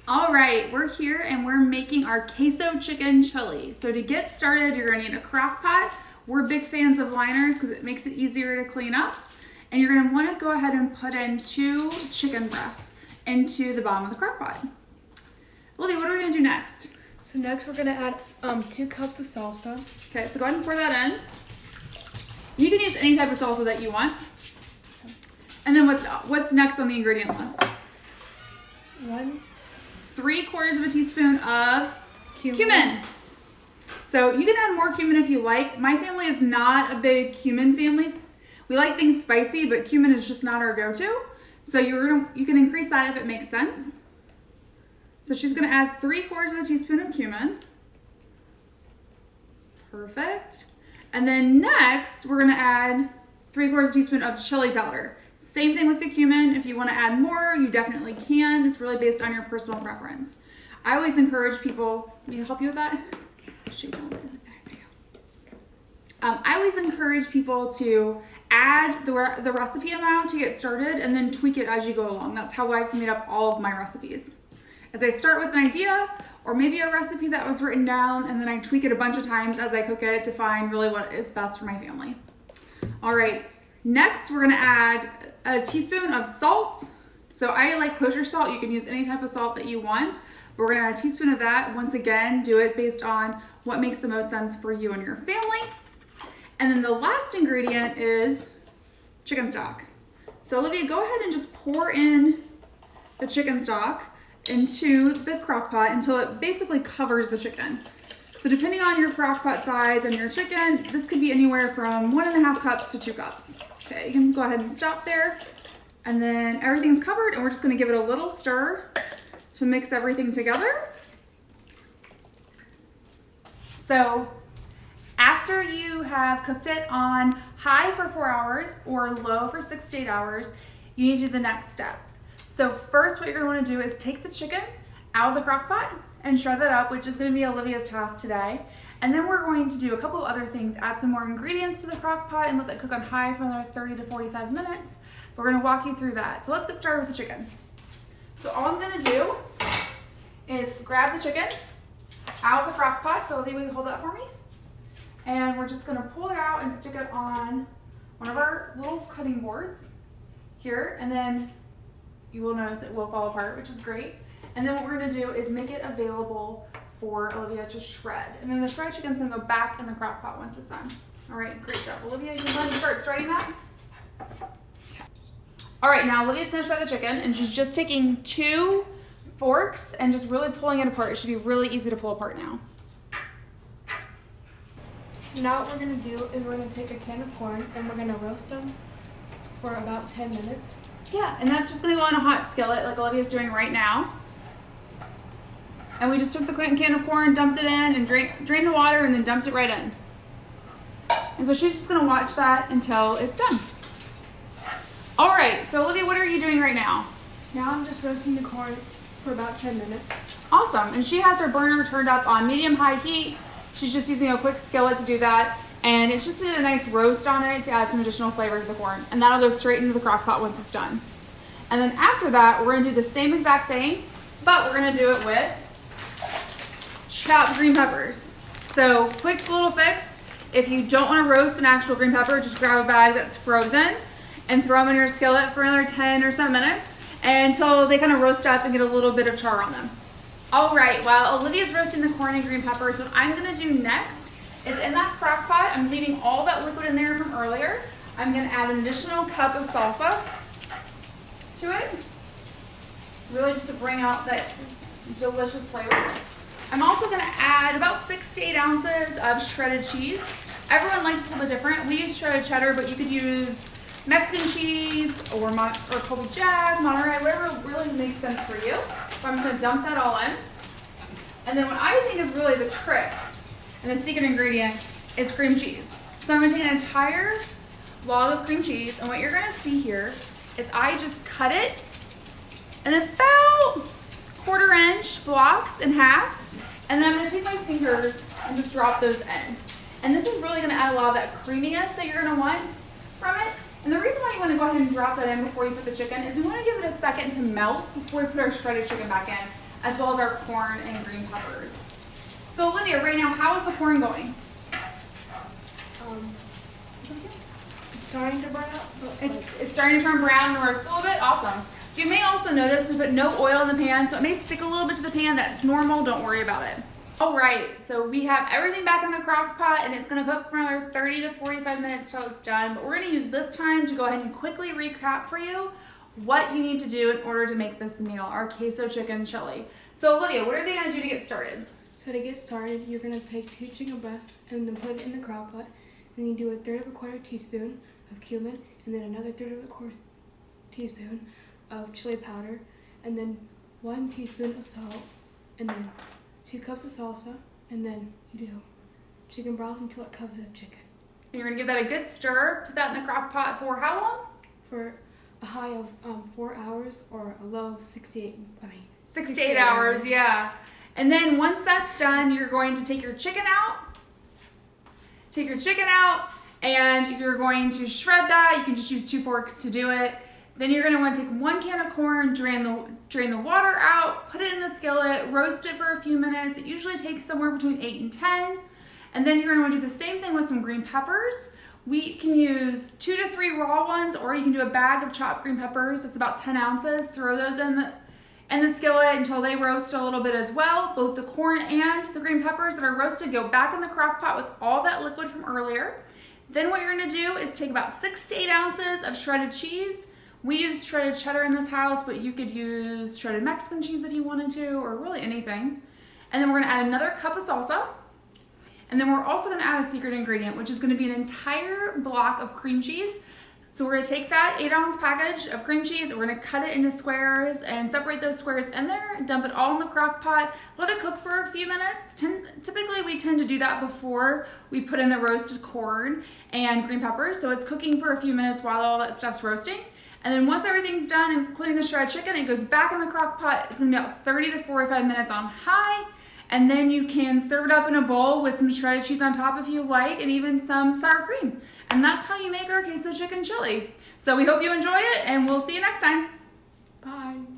All right, we're here and we're making our Queso Chicken Chili. So to get started, you're gonna need a crock pot. We're big fans of liners because it makes it easier to clean up. And you're gonna wanna go ahead and put in 2 chicken breasts into the bottom of the crock pot. Olivia, what are we gonna do next? So next we're gonna add 2 cups of salsa. Okay, so go ahead and pour that in. You can use any type of salsa that you want. And then what's next on the ingredient list? 3/4 teaspoon of cumin. So you can add more cumin if you like. My family is not a big cumin family. We like things spicy, but cumin is just not our go-to. So you can increase that if it makes sense. So she's gonna add 3/4 teaspoon of cumin. Perfect. And then next, we're gonna add 3/4 teaspoon of chili powder. Same thing with the cumin. If you want to add more, you definitely can. It's really based on your personal preference. I always encourage people, let me help you with that. I always encourage people to add the recipe amount to get started and then tweak it as you go along. That's how I've made up all of my recipes. As I start with an idea or maybe a recipe that was written down, and then I tweak it a bunch of times as I cook it to find really what is best for my family. All right. Next, we're gonna add a teaspoon of salt. So I like kosher salt. You can use any type of salt that you want. But we're gonna add a teaspoon of that. Once again, do it based on what makes the most sense for you and your family. And then the last ingredient is chicken stock. So Olivia, go ahead and just pour in the chicken stock into the crock pot until it basically covers the chicken. So depending on your crock pot size and your chicken, this could be anywhere from 1.5 cups to 2 cups. Okay, you can go ahead and stop there. And then everything's covered and we're just gonna give it a little stir to mix everything together. So after you have cooked it on high for 4 hours or low for 6 to 8 hours, you need to do the next step. So first what you're gonna wanna do is take the chicken out of the crock pot and shred that up, which is gonna be Olivia's task today. And then we're going to do a couple of other things, add some more ingredients to the crock pot and let that cook on high for another 30 to 45 minutes. We're gonna walk you through that. So let's get started with the chicken. So all I'm gonna do is grab the chicken out of the crock pot. So Olivia, will you hold that for me? And we're just gonna pull it out and stick it on one of our little cutting boards here. And then you will notice it will fall apart, which is great. And then what we're gonna do is make it available for Olivia to shred. And then the shredded chicken's gonna go back in the crock pot once it's done. All right, great job. Olivia, you can go ahead and start shredding that. All right, now Olivia's gonna shred the chicken and she's just taking 2 forks and just really pulling it apart. It should be really easy to pull apart now. So now what we're gonna do is we're gonna take a can of corn and we're gonna roast them for about 10 minutes. Yeah, and that's just gonna go on a hot skillet like Olivia's doing right now. And we just took the can of corn, dumped it in, and drained the water, and then dumped it right in. And so she's just gonna watch that until it's done. All right, so Olivia, what are you doing right now? Now I'm just roasting the corn for about 10 minutes. Awesome, and she has her burner turned up on medium-high heat. She's just using a quick skillet to do that. And it's just a nice roast on it to add some additional flavor to the corn. And that'll go straight into the crock pot once it's done. And then after that, we're gonna do the same exact thing, but we're gonna do it with chopped green peppers. So quick little fix. If you don't wanna roast an actual green pepper, just grab a bag that's frozen and throw them in your skillet for another 10 or so minutes until they kind of roast up and get a little bit of char on them. All right, while Olivia's roasting the corn and green peppers, what I'm gonna do next is in that crock pot, I'm leaving all that liquid in there from earlier. I'm gonna add an additional cup of salsa to it, really just to bring out that delicious flavor. I'm also gonna add about 6 to 8 ounces of shredded cheese. Everyone likes a little bit different. We use shredded cheddar, but you could use Mexican cheese or Colby Jack, Monterey, whatever really makes sense for you. So I'm just gonna dump that all in. And then what I think is really the trick and the secret ingredient is cream cheese. So I'm gonna take an entire log of cream cheese, and what you're gonna see here is I just cut it in about 1/4 inch blocks in half, and then I'm gonna take my fingers and just drop those in. And this is really gonna add a lot of that creaminess that you're gonna want from it. And the reason why you wanna go ahead and drop that in before you put the chicken is we wanna give it a second to melt before we put our shredded chicken back in. as well as our corn and green peppers. So Olivia, right now, how is the corn going? It's starting to burn up, but It's starting to turn brown and roast a little bit. Awesome. You may also notice we put no oil in the pan, so it may stick a little bit to the pan. That's normal. Don't worry about it. All right, so we have everything back in the crock pot, and it's going to cook for another 30 to 45 minutes till it's done. But we're going to use this time to go ahead and quickly recap for you what you need to do in order to make this meal, our queso chicken chili. So Olivia, what are they going to do to get started? So to get started, you're going to take 2 chicken breasts and then put it in the crock pot. Then you do 1/3 teaspoon of cumin, and then another 1/3 teaspoon of chili powder, and then 1 teaspoon of salt, and then 2 cups of salsa, and then you do chicken broth until it covers the chicken. And you're going to give that a good stir. Put that in the crock pot for how long? For a high of 4 hours or a low of 6 to 8 hours, yeah. And then once that's done, you're going to take your chicken out. And you're going to shred that. You can just use 2 forks to do it. Then you're going to want to take 1 can of corn, drain the water out, put it in the skillet, roast it for a few minutes. It usually takes somewhere between 8 and 10. And then you're going to want to do the same thing with some green peppers. We can use 2 to 3 raw ones, or you can do a bag of chopped green peppers. That's about 10 ounces. Throw those in the skillet until they roast a little bit as well. Both the corn and the green peppers that are roasted go back in the crock pot with all that liquid from earlier. Then what you're going to do is take about 6 to 8 ounces of shredded cheese. We use shredded cheddar in this house, but you could use shredded Mexican cheese if you wanted to, or really anything. And then we're going to add another cup of salsa. And then we're also going to add a secret ingredient, which is going to be an entire block of cream cheese. So we're going to take that 8-ounce package of cream cheese, and we're going to cut it into squares and separate those squares in there, dump it all in the crock pot, let it cook for a few minutes. Typically we tend to do that before we put in the roasted corn and green peppers. So it's cooking for a few minutes while all that stuff's roasting. And then once everything's done, including the shredded chicken, it goes back in the crock pot. It's going to be about 30 to 45 minutes on high. And then you can serve it up in a bowl with some shredded cheese on top if you like, and even some sour cream. And that's how you make our queso chicken chili. So we hope you enjoy it, and we'll see you next time. Bye.